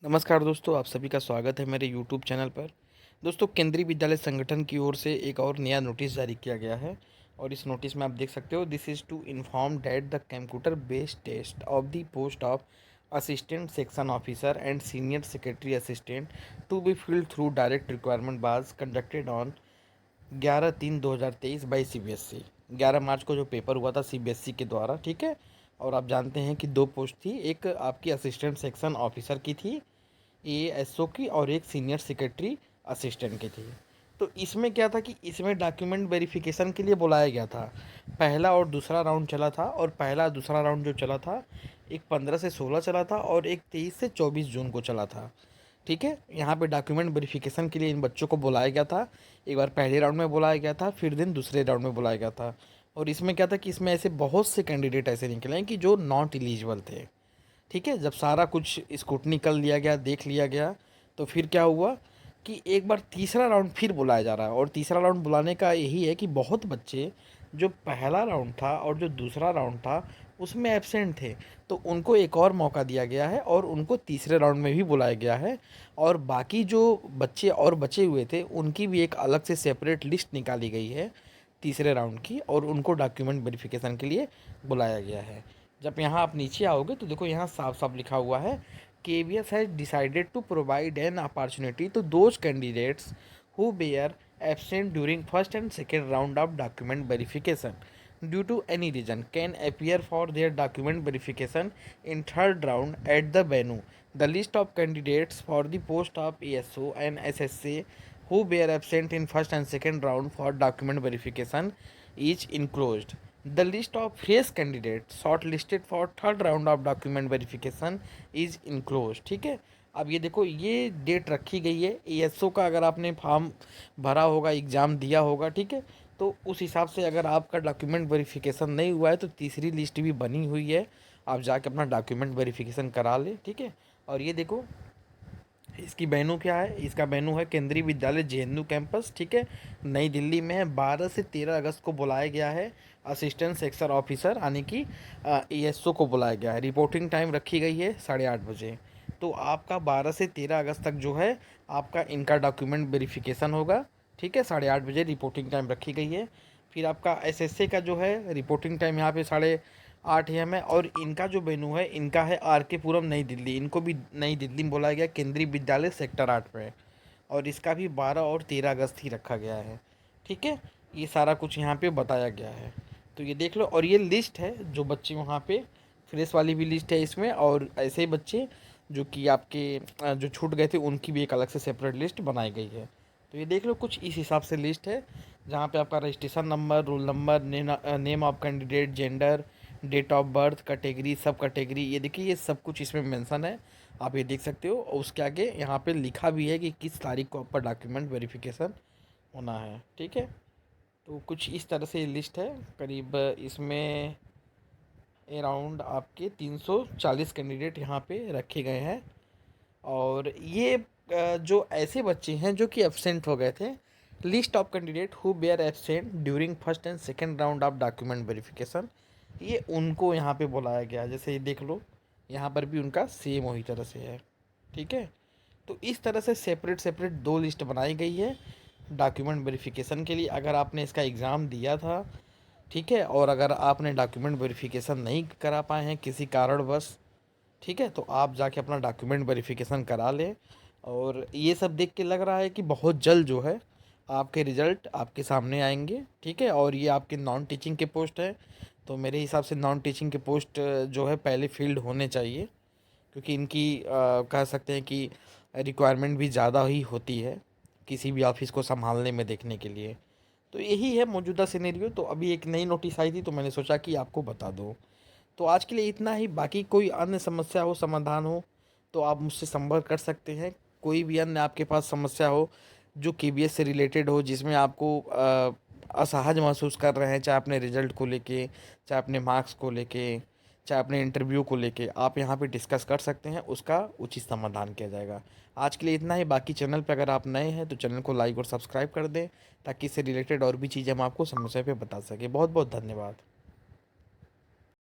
नमस्कार दोस्तों, आप सभी का स्वागत है मेरे यूट्यूब चैनल पर। दोस्तों, केंद्रीय विद्यालय संगठन की ओर से एक और नया नोटिस जारी किया गया है और इस नोटिस में आप देख सकते हो, this is to inform that the computer based test of the post of assistant section officer and senior secretary assistant to be filled through direct requirement was conducted on 11/3/2023 by CBSE. 11 March को जो paper हुआ था CBSE के द्वारा, ठीक है। और आप जानते हैं कि दो पोस्ट थी, एक आपकी असिस्टेंट सेक्शन ऑफिसर की थी एएसओ की, और एक सीनियर सेक्रेटरी असिस्टेंट की थी। तो इसमें क्या था कि इसमें डॉक्यूमेंट वेरिफिकेशन के लिए बुलाया गया था। पहला और दूसरा राउंड चला था, और पहला दूसरा राउंड जो चला था, एक 15 से 16 चला था और एक 23 से 24 जून को चला था। ठीक है, यहाँ पे डॉक्यूमेंट वेरिफिकेशन के लिए इन बच्चों को बुलाया गया था। एक बार पहले राउंड में बुलाया गया था, फिर दिन दूसरे राउंड में बुलाया गया था। और इसमें क्या था कि इसमें ऐसे बहुत से कैंडिडेट ऐसे निकले हैं कि जो नॉट एलिजिबल थे। ठीक है, जब सारा कुछ स्क्रूटनी कर लिया गया, देख लिया गया, तो फिर क्या हुआ कि एक बार तीसरा राउंड फिर बुलाया जा रहा है। और तीसरा राउंड बुलाने का यही है कि बहुत बच्चे जो पहला राउंड था और जो दूसरा राउंड था उसमें एब्सेंट थे, तो उनको एक और मौका दिया गया है और उनको तीसरे राउंड में भी बुलाया गया है। और बाकी जो बच्चे और बचे हुए थे उनकी भी एक अलग से सेपरेट लिस्ट निकाली गई है तीसरे राउंड की, और उनको डॉक्यूमेंट वेरिफिकेशन के लिए बुलाया गया है। जब यहाँ आप नीचे आओगे तो देखो, यहाँ साफ साफ लिखा हुआ है, KVS has decided to provide an opportunity to those candidates who were absent during first and second round of document verification due to any reason can appear for their document verification in third round at the venue. The list of candidates for the post of ASO and SSA who were absent in first and second round for document verification is enclosed. The list of fresh candidates shortlisted for third round of document verification is enclosed. ठीक है, अब ये देखो, ये date रखी गई है ASO का। अगर आपने फॉर्म भरा होगा, एग्ज़ाम दिया होगा, ठीक है, तो उस हिसाब से अगर आपका डॉक्यूमेंट वेरिफिकेशन नहीं हुआ है तो तीसरी लिस्ट भी बनी हुई है, आप जाके अपना डॉक्यूमेंट वेरिफिकेशन करा ले। ठीक है, और ये देखो, इसकी वेन्यू क्या है, इसका वेन्यू है केंद्रीय विद्यालय जेएनयू कैंपस। ठीक है, नई दिल्ली में है। 12 से 13 अगस्त को बुलाया गया है असिस्टेंट सेक्शन ऑफिसर यानी कि एएसओ को बुलाया गया है। रिपोर्टिंग टाइम रखी गई है 8:30 बजे। तो आपका 12 से 13 अगस्त तक जो है आपका इनका डॉक्यूमेंट वेरिफिकेशन होगा। ठीक है, 8:30 बजे रिपोर्टिंग टाइम रखी गई है। फिर आपका एसएसए का जो है रिपोर्टिंग टाइम यहाँ पे 8:30 AM है। और इनका जो वेन्यू है, इनका है आर के पुरम नई दिल्ली। इनको भी नई दिल्ली में बोला गया, केंद्रीय विद्यालय सेक्टर 8 में। और इसका भी 12 और 13 अगस्त ही रखा गया है। ठीक है, ये सारा कुछ यहाँ पे बताया गया है, तो ये देख लो। और ये लिस्ट है जो बच्चे वहाँ पे, फ्रेश वाली भी लिस्ट है इसमें, और ऐसे ही बच्चे जो कि आपके जो छूट गए थे उनकी भी एक अलग से सेपरेट लिस्ट बनाई गई है। तो ये देख लो, कुछ इस हिसाब से लिस्ट है, जहाँ पे आपका registration number, roll number, name of candidate, gender, date of birth, category, sub category, ये देखिए ये सब कुछ इसमें मेंशन है, आप ये देख सकते हो। और उसके आगे यहाँ पे लिखा भी है कि किस तारीख को आपका डॉक्यूमेंट वेरिफिकेशन होना है। ठीक है, तो कुछ इस तरह से ये लिस्ट है। करीब इसमें अराउंड आपके 340 कैंडिडेट यहाँ पे रखे गए हैं। और ये जो ऐसे बच्चे हैं जो कि एब्सेंट हो गए थे, list of candidate who were absent during first and second round of document verification, ये उनको यहाँ पे बुलाया गया है। जैसे ये देख लो, यहाँ पर भी उनका सेम वही तरह से है। ठीक है, तो इस तरह से सेपरेट सेपरेट दो लिस्ट बनाई गई है डॉक्यूमेंट वेरिफिकेशन के लिए। अगर आपने इसका एग्ज़ाम दिया था, ठीक है, और अगर आपने डॉक्यूमेंट वेरिफिकेशन नहीं करा पाए हैं किसी कारणवश, ठीक है, तो आप जाके अपना डॉक्यूमेंट वेरिफिकेशन करा लें। और ये सब देख के लग रहा है कि बहुत जल्द जो है आपके रिज़ल्ट आपके सामने आएंगे। ठीक है, और ये आपके नॉन टीचिंग के पोस्ट है, तो मेरे हिसाब से नॉन टीचिंग के पोस्ट जो है पहले फील्ड होने चाहिए, क्योंकि इनकी कह सकते हैं कि रिक्वायरमेंट भी ज़्यादा ही होती है किसी भी ऑफिस को संभालने में, देखने के लिए। तो यही है मौजूदा सिनेरियो। तो अभी एक नई नोटिस आई थी, तो मैंने सोचा कि आपको बता दूँ। तो आज के लिए इतना ही। बाकी कोई अन्य समस्या हो, समाधान हो, तो आप मुझसे संपर्क कर सकते हैं। कोई भी अन्य आपके पास समस्या हो जो केबीएस से रिलेटेड हो, जिसमें आपको असहज महसूस कर रहे हैं, चाहे अपने रिजल्ट को लेके, चाहे अपने मार्क्स को लेके, चाहे अपने इंटरव्यू को लेके, आप यहाँ पे डिस्कस कर सकते हैं, उसका उचित समाधान किया जाएगा। आज के लिए इतना ही। बाकी चैनल पे अगर आप नए हैं तो चैनल को लाइक और सब्सक्राइब कर दें, ताकि इससे रिलेटेड और भी चीज़ें हम आपको समय समय पे बता सकें। बहुत बहुत धन्यवाद।